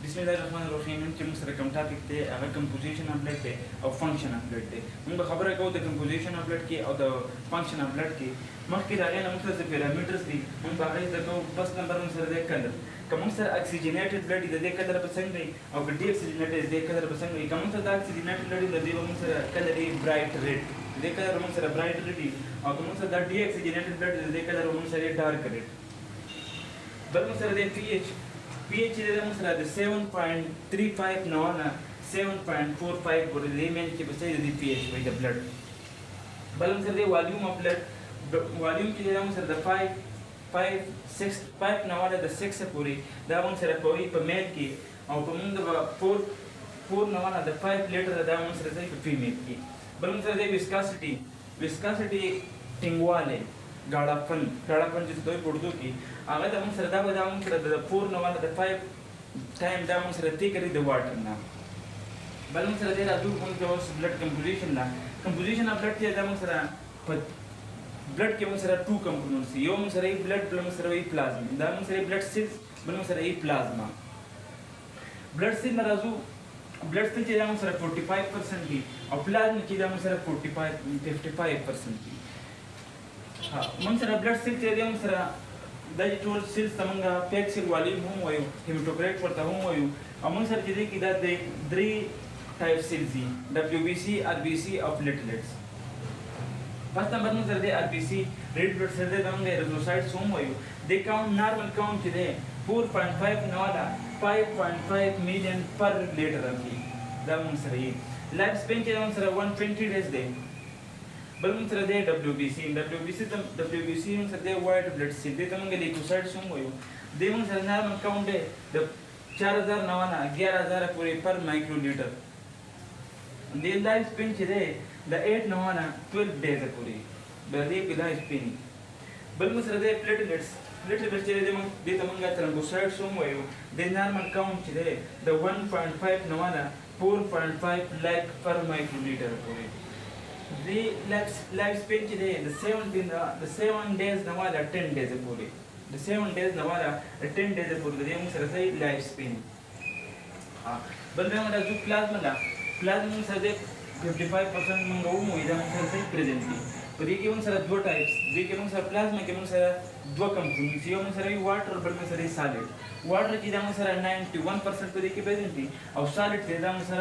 Bismillahirrahmanirrahim چې موږ سره کوم ټاپک دی هغه کمپوزیشن اف بلډ دی او فنکشن اف بلډ دی. موږ خبره کوو د کمپوزیشن اف بلډ کې او د فنکشن اف بلډ کې. مخکې د هغې نه موږ سره د پیرامیټرز دي، موږ په هغه زده کوو. بس نمبر موږ سره دی کلر. که موږ سره اکسیجنیټډ بلډ دی د دې کلر به څنګه وي، او که ډي اکسیجنیټډ دی د دې کلر به څنګه وي. که موږ سره د اکسیجنیټډ بلډ دی د دې به موږ سره کلر وي برایټ ریډ، د دې کلر به موږ سره برایټ ریډ وي. او که موږ سره د ډي اکسیجنیټډ بلډ دی د دې کلر به موږ سره ډارک ریډ. بل موږ سره دی پی ایچ. pH is the 7.35 now 7.45 for the layman के बच्चे यदि pH by the blood. बलम sir the volume of blood volume के लिए हम सर the 5 now वाला the 6 है पूरी दा हम सर पूरी पर male की और पर मुंड 4 now वाला the 5 liter दा हम सर the female की. बलम सर the viscosity टिंगवाले गाढ़ापन जिस दो पुर्दू की आगे तो हम सरदा बदाम सर द 4 नवाला द 5 टाइम दा हम सर ती करी द वाटर ना बल हम सर दे राजू हम जो ब्लड कंपोजिशन ऑफ ब्लड के दा हम सर ब्लड के हम सर 2 कंपोनेंट्स यो हम सर ब्लड हम सर प्लाज्मा दा हम सर ब्लड सेल्स बल हम सर प्लाज्मा ब्लड सेल राजू ब्लड सेल के दा हम सर 45% की और प्लाज्मा के दा हम सर 55% की. हाँ मन सर ब्लड सेल के दा हम सर टोल सेल्स तमंगा पैक सेल वॉल्यूम हम वायु हेमेटोक्राइट पड़ता हम वायु अमन सर चीजें कि दैट दे 3 टाइप सेल्स दी WBC RBC और प्लेटलेट्स. फर्स्ट नंबर में सर दे RBC रेड ब्लड सेल दे तमंगा एरिथ्रोसाइट्स हम वायु दे काउंट नॉर्मल काउंट चीजें 4.5 नवाला 5.5 मिलियन पर लीटर की दम सर ये लाइफ स्पेन के दम सर 120 डेज दे बल हम सर दे WBC हम सर दे वाइट ब्लड सेल दे तमंगे ल्यूकोसाइट्स हम वायु दे हम सर नॉर्मल काउंट है द 4000 नवाना 11000 पूरे पर माइक्रोलीटर दे लाइफ स्पेन दे द 8 नवाना 12 डेज पूरी बदे पिला स्पेन बल हम सर दे प्लेटलेट्स दे तमंगा थ्रोम्बोसाइट्स हम वायु दे नॉर्मल काउंट दे द 1.5 नवाना 4.5 लाख पर माइक्रोलीटर पूरी. The lifespan today the 7 days nawala 10 days पूरे the 7 days nawala 10 days पूरे the हम सर से lifespan. हाँ बंदे हमारा जो प्लाज्मा में सर दे 55% मंगा वो इधर हम सर से प्रेजेंट की. पर ये हम सर दो टाइप्स देखिए हम सर प्लाज्मा के हम सर दो कंपोनेंट्स ये हम सर वाटर बल में सर सॉलिड वाटर की हम सर 91% पर देखिए प्रेजेंट थी और सॉलिड के हम सर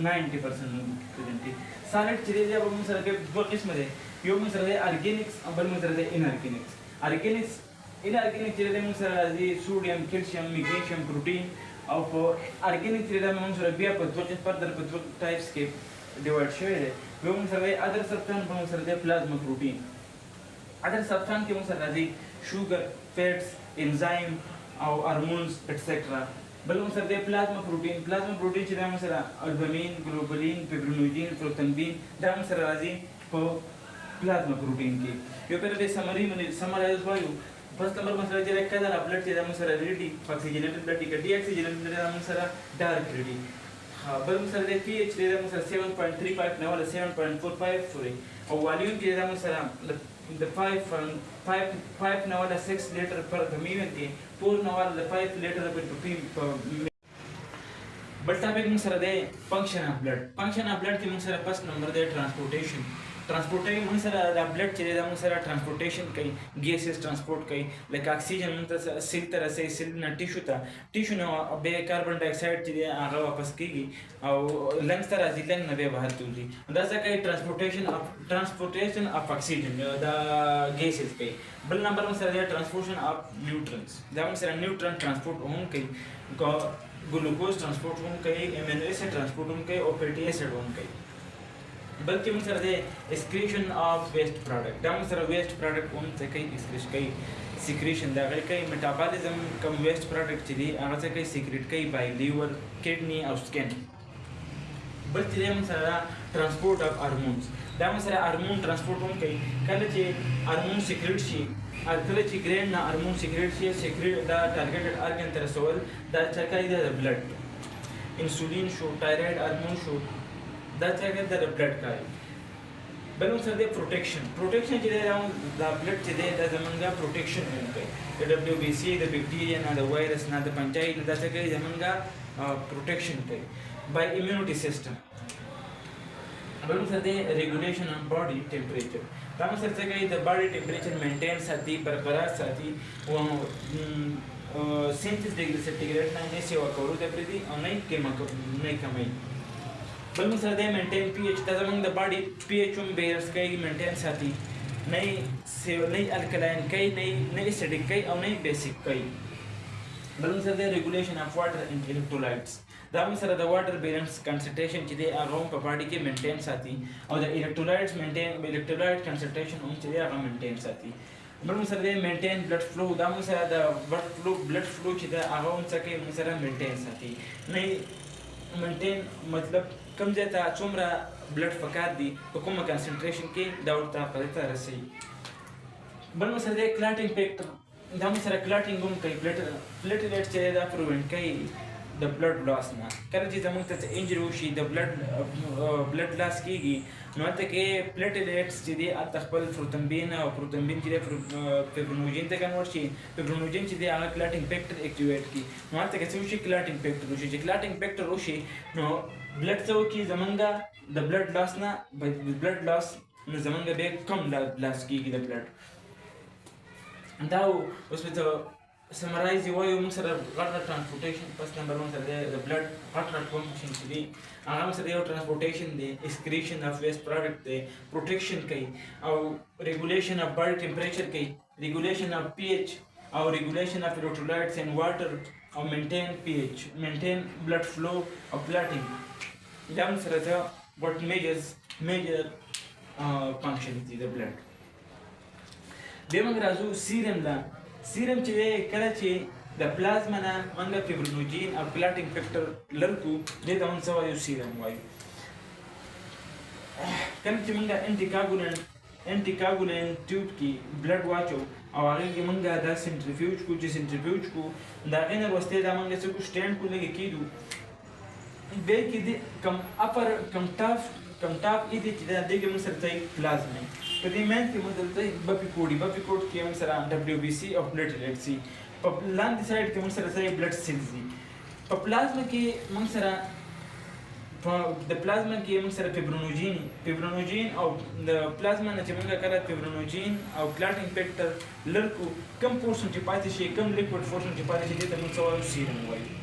90% प्रेजेंट थी. सॉलिड चीजें जब हम सर के दो किस्म है यो हम सर ऑर्गेनिक्स और बल में सर इनऑर्गेनिक्स चीजें हम sir sodium calcium magnesium protein और ऑर्गेनिक चीजें हम सर बिया पर दो टाइप्स के डिवाइड शेयर है वो हम सर अदर सब्सटेंस हम sir plasma protein other substance के हम सर शुगर फैट्स एंजाइम और हार्मोन्स एटसेट्रा बल हम सर प्लाज्मा प्रोटीन चीजें हम सर अल्बुमिन ग्लोबुलिन फिब्रिनोजेन प्रोथम्बिन दा हम सर प्लाज्मा प्रोटीन की यो पहले समराइज वायु फर्स्ट नंबर में सर जरा कलर ब्लड चीजें हम सर रेडी ऑक्सीजनेटेड ब्लड की डी ऑक्सीजनेटेड ब्लड हम सर डार्क रेडी. हाँ बल हम सर pH दे हम सर 7.35 ना वाला 7.45 सॉरी और वॉल्यूम के हम सर the 5 ना वाला 6 लीटर पर मिलियन की 4 ना वाला 5 लीटर पर बट टॉपिक में sir they function of blood के हम सर फर्स्ट नंबर दे ट्रांसपोर्टेशन में सर ब्लड चले हम सर ट्रांसपोर्टेशन कई गैसेस ट्रांसपोर्ट कई लाइक ऑक्सीजन में सेल तरह से सेल ना टिश्यू ना बे कार्बन डाइऑक्साइड चीजें आगे वापस की और लंग्स तरह से लंग ना बे बाहर तुझी दस कई transportation of oxygen the gases कई बल नंबर में सर ट्रांसपोर्टेशन ऑफ न्यूट्रॉन्स हम सर न्यूट्रॉन ट्रांसपोर्ट हों कई ग्लूकोज ट्रांसपोर्ट हों कई एमिनो एसिड ट्रांसपोर्ट हों कई और फैटी एसिड हों कई बल्कि हम सर दे एक्सक्रीशन ऑफ वेस्ट प्रोडक्ट हम सर वेस्ट प्रोडक्ट उन से कई सिक्रीशन दा कई मेटाबॉलिज्म कम वेस्ट प्रोडक्ट चली आगे से कई सीक्रेट कई बाय लीवर किडनी और स्किन बल्कि हम सर ट्रांसपोर्ट ऑफ हार्मोन्स दा हम सर हार्मोन ट्रांसपोर्ट हों कई कल चे हार्मोन सीक्रेट शी कल चे ग्रैंड ना हार्मोन सीक्रेट दा टारगेटेड ऑर्गन तरह सोल दा चकाई दा blood insulin show thyroid hormone show दा चकाई दा ब्लड का بل موږ سره د پروټیکشن چې دی دا بلډ چې دی دا زمونږه پروټیکشن کوي د دبليو بي سي د بیکټیریا نه د وایرس نه د پنجایت نه دا څه کوي زمونږه پروټیکشن کوي by immunity system. بل موږ سره د ریګولیشن اف باډي ټمپریچر دا موږ سره څه کوي د باډي ټمپریچر مینټین ساتي برقرار ساتي او 37 ډیګري سنټیګریډ نه سیوا کولو د پردي او نه کمای بل موږ سره د مینټین پی ایچ دا زمونږ د باډي پی ایچ هم بیلنس کوي مینټین ساتي نه الکلاین کوي نه اسیډیک کوي او نه بیسیک کوي بل موږ سره د ریګولیشن اف واټر ان الیکټرولایټس دا موږ سره د واټر بیلنس کنسنټریشن چې دی هغه په باډي کې مینټین ساتي او د الیکټرولایټس الیکټرولایټ کنسنټریشن هم چې دی هغه مینټین ساتي بل موږ سره د مینټین بلډ فلو دا موږ سره د بلډ فلو چې دی هغه هم څه کوي موږ سره مینټین ساتي نه مینټین مطلب کوم ځای ته څومره بلډ پکار دی په کومه کنسنټریشن کې دا ورته پدې ته رسوي بل موږ سره د کلاټینګ فیکټر دا موږ سره کلاټینګ هم کوي پلیټلیټ چې دا پرووینټ کوي د بلډ لاس نه کله چې زموږ ته انجری وشي د بلډ لاس کېږي نو هلته کې پلیټلیټس چې دی هلته خپل پروتمبین او پروتمبین چې دی فیبرونوجین ته کنورټ شي فیبرونوجین چې دی هغه کلاټینګ فیکټر اکټیویټ کړي نو هلته کې څه وشي کلاټینګ فیکټر وشي چې کلاټینګ فیکټر وشي نو بلډ څه وکړي زمونږه د بلډ لاس نه بلډ لاس نو زمونږه بیا کم لاس کېږي د بلډ دا اوس ته سمرایز وایو موږ سره غټ ټرانسپورټیشن فرست نمبر 1 سره د بلډ غټ فنکشن چې دی هغه سره یو ټرانسپورټیشن دی اسکریشن اف ویسٹ پروډکټ دی پروټیکشن کوي او ریګولیشن اف باډي ټمپریچر کوي ریګولیشن اف پی ایچ او ریګولیشن اف الیکټرولایټس ان واټر او مینټین پی ایچ مینټین بلډ فلو او کلاټینګ دا موږ سره ته what major functions دي د بلډ بیا موږ راځو سیرم ته سیرم چې دی کله چې د پلازما نه موږ فیبرونوجین او کلاټینګ فیکټر لرو دې ته موږ څه وایو سیرم وایو کله چې موږ انټیکاګولینټ ټیوب کې بلډ واچو او هغې کې موږ دا سنټریفیوج کو چې سنټریفیوج کو د هغې نه وروستی دا موږ څه کو سټینډ کو لږې کېږدو بیا کې د کم اپر کم ټاپ ای دی چې دا دې کې موږ سره ځای پلازما په دې منځ کې موږ دلته بپي کوډ کې موږ سره دبليو بي سي او پلیټلیټ سي په لاندې سایډ کې موږ سره ځای بلډ سیلز دي په پلازما کې موږ سره د پلازما کې موږ سره فیبرونوجین او د پلازما نه چې موږ کله فیبرونوجین او کلاټینګ فیکټر لرکو کم پورشن چې پاتې شي کم لیکوډ پورشن چې پاتې شي دې ته موږ څه وایو سیرم وایو